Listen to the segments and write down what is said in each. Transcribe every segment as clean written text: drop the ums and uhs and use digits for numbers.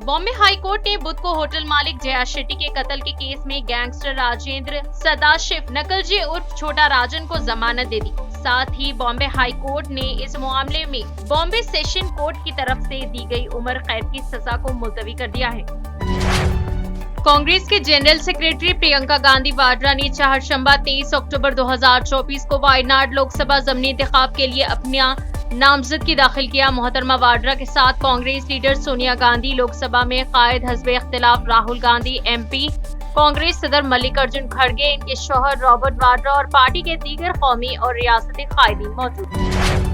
Bombay high court ने बुध को hotel मालिक जया शेट्टी के कत्ल के केस में गैंगस्टर राजेंद्र सदाशिव नकलजी उर्फ छोटा राजन को जमानत दे दी। साथ ही बॉम्बे हाई कोर्ट ने इस मामले में बॉम्बे सेशन कोर्ट की तरफ से दी गई उम्र कैद की सजा को मुलतवी कर दिया है। कांग्रेस के जनरल सेक्रेटरी प्रियंका गांधी वाड्रा ने चारशंबा 23 अक्टूबर 2024 को वायनाड लोकसभा ज़मीनी इंतखाब के लिए अपना नामजदगी दाखिल किया। मोहतरमा वाड्रा के साथ कांग्रेस लीडर सोनिया गांधी, लोकसभा में कायद हज़्ब इख्तिलाफ राहुल गांधी एमपी, कांग्रेस सदर मल्लिकार्जुन खड़गे, इनके शौहर रॉबर्ट वाड्रा और पार्टी के दीगर कौमी और रियासती कायदीन मौजूद हैं।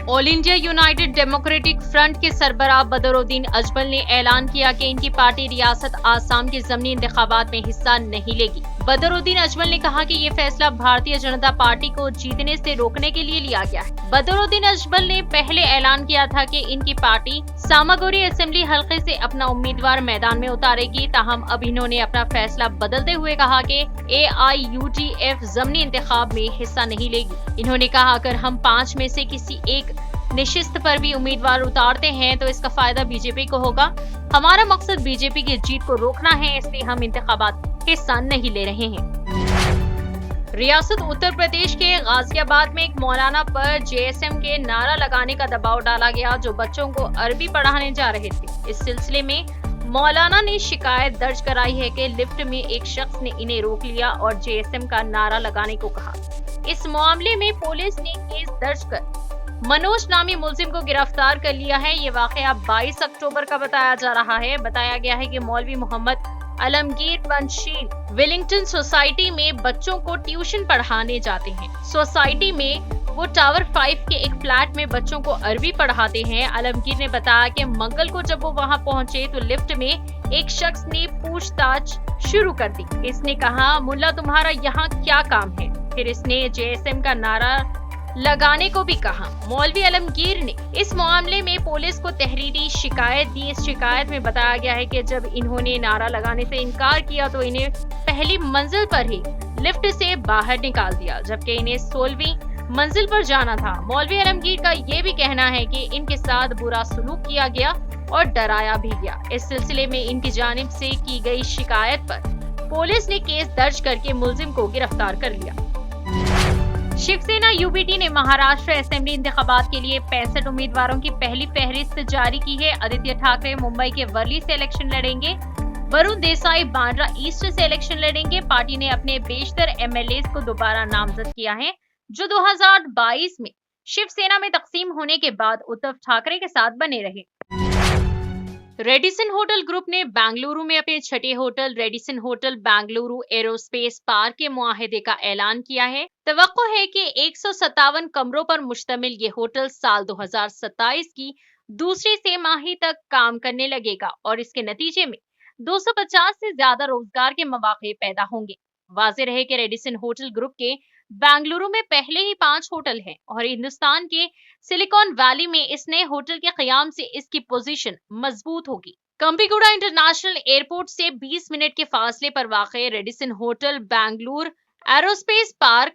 All India United democratic front के सरबराह बदरुद्दीन अजमल ने ऐलान किया कि इनकी पार्टी रियासत आसाम के ज़मीनी इंतखाबात में हिस्सा नहीं लेगी। बदरुद्दीन अजमल ने कहा कि ये फैसला भारतीय जनता पार्टी को जीतने से रोकने के लिए लिया गया है। बदरुद्दीन अजमल ने पहले ऐलान किया था कि इनकी पार्टी सामागोरी असेंबली हलके से अपना उम्मीदवार मैदान में उतारेगी, ताहम अब इन्होंने अपना फैसला बदलते हुए कहा कि AIUDF ज़मीनी इंतखाब में हिस्सा नहीं लेगी। इन्होंने कहा अगर हम 5 में से किसी एक निशिस्त पर भी उम्मीदवार उतारते हैं तो इसका फायदा बीजेपी को होगा। हमारा मकसद बीजेपी की जीत को रोकना है, इसलिए हम इंतखाबात हिस्सा नहीं ले रहे हैं। रियासत उत्तर प्रदेश के गाजियाबाद में एक मौलाना पर JSM के नारा लगाने का दबाव डाला गया, जो बच्चों को अरबी पढ़ाने जा रहे थे। इस सिलसिले में मौलाना ने शिकायत दर्ज कराई है कि लिफ्ट में एक शख्स ने इन्हें रोक लिया और JSM का नारा लगाने को कहा। इस मामले में पुलिस ने केस दर्ज कर मनोज नामी मुलजिम को गिरफ्तार कर लिया है। ये वाकया 22 अक्टूबर का बताया जा रहा है। बताया गया है कि मौलवी मोहम्मद आलमगीर पंचशील विलिंगटन सोसाइटी में बच्चों को ट्यूशन पढ़ाने जाते हैं। सोसाइटी में वो टावर 5 के एक फ्लैट में बच्चों को अरबी पढ़ाते हैं। आलमगीर ने बताया कि मंगल को जब वो वहां पहुंचे तो लिफ्ट में एक शख्स ने पूछताछ शुरू कर दी। इसने कहा, मुल्ला तुम्हारा यहाँ क्या काम है? फिर इसने JSM का नारा लगाने को भी कहा। मौलवी आलमगीर ने इस मामले में पुलिस को तहरीरी शिकायत दी। इस शिकायत में बताया गया है कि जब इन्होंने नारा लगाने से इनकार किया तो इन्हें पहली मंजिल पर ही लिफ्ट से बाहर निकाल दिया, जबकि इन्हें 16वीं मंजिल पर जाना था। मौलवी आलमगीर का ये भी कहना है कि इनके साथ बुरा सलूक किया गया और डराया भी गया। इस सिलसिले में इनकी जानिब से की गई शिकायत पर पुलिस ने केस दर्ज करके मुलजिम को गिरफ्तार कर लिया। शिवसेना UBT ने महाराष्ट्र असेंबली इंतखाबात के लिए 65 उम्मीदवारों की पहली फहरिस्त जारी की है। आदित्य ठाकरे मुंबई के वर्ली से इलेक्शन लड़ेंगे। वरुण देसाई बांद्रा ईस्ट से इलेक्शन लड़ेंगे। पार्टी ने अपने बेशतर MLAs को दोबारा नामजद किया है, जो 2022 में शिवसेना में तकसीम होने के बाद उद्धव ठाकरे के साथ बने रहे। रेडिसन होटल ग्रुप ने बेंगलुरु में अपने छठे hotel Radisson hotel Bengaluru aerospace park के मुआहदे का ऐलान किया है। तवक्को है कि 157 कमरों पर मुश्तमिल ये होटल साल 2027 की दूसरी तिमाही तक काम करने लगेगा और इसके नतीजे में 250 से ज्यादा रोजगार के मौके पैदा होंगे। वाज़ेह रहे कि रेडिसन होटल ग्रुप के बेंगलुरु में पहले ही 5 होटल हैं और हिंदुस्तान के सिलिकॉन वैली में इस नए होटल के क़याम से इसकी पोजीशन मजबूत होगी। कंपीगुड़ा इंटरनेशनल एयरपोर्ट से 20 मिनट के फासले पर वाक़े Radisson hotel Bengaluru aerospace park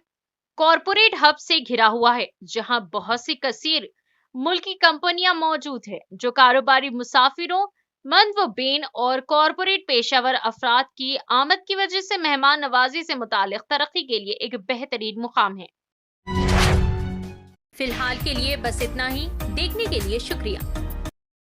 corporate hub से घिरा हुआ है, जहां बहुत सी कसीर मुल्की कंपनियां मौजूद है, जो कारोबारी मुसाफिरों, मंद व बेन और कॉरपोरेट पेशावर अफराद की आमद की वजह से मेहमान नवाजी से मुतालिक तरक्की के लिए एक बेहतरीन मुकाम है। फिलहाल के लिए बस इतना ही। देखने के लिए शुक्रिया।